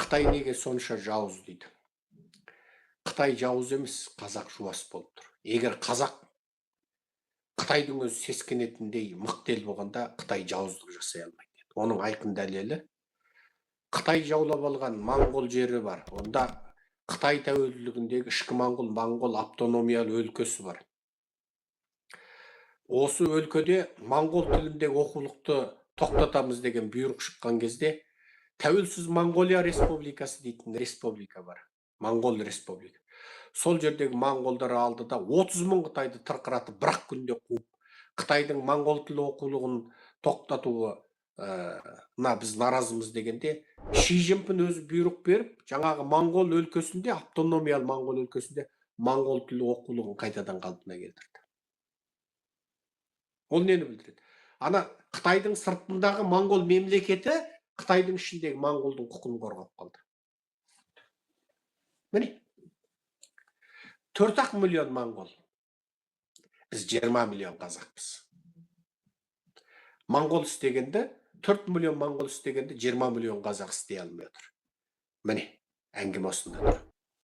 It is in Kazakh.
Қытай неге сонша жауыз дейді. Қытай жауыз емес, қазақ жуас болып тұр. Егер қазақ Қытайдың өзі сескенетіндей мықты ел болғанда, Қытай жауыздық жасай алмайды. Оның айқын дәлелі Қытай жаулап алған Моңғол жері бар. Онда Қытай тәуелсіздігіндегі ішкі Моңғол автономиялы өлкесі бар. Осы өлкеде Моңғол тіліндегі оқулықты тоқтатамыз деген бұйрық шыққан кезде тәуелсіз Моңғолия республикасы дейтін республика бар. Моңғол республика. Сол жердегі моңғолдар алды да 30 мың Қытайды тырқыратып бір-ақ күнде қуып, Қытайдың моңғол тілі оқулығын тоқтатуы біз наразымыз дегенде, Ши Цзиньпин өзі бұйрық беріп, жаңағы моңғол өлкесінде, автономиялы моңғол өлкесінде моңғол тілі оқулығын қайтадан қалпына келтірді. Ол нені білдіреді? Ана Қытайдың сыртындағы моңғол мемлекеті Қытайдың ішіндегі моңғолдың құқын қорғап қалды. Міне, 4 миллион моңғол. Біз 20 миллион қазақпыз. Моңғол істегенді, 4 миллион моңғол істегенді 20 миллион қазақ істей алмай отыр. Міне, әңгіме осында тұр.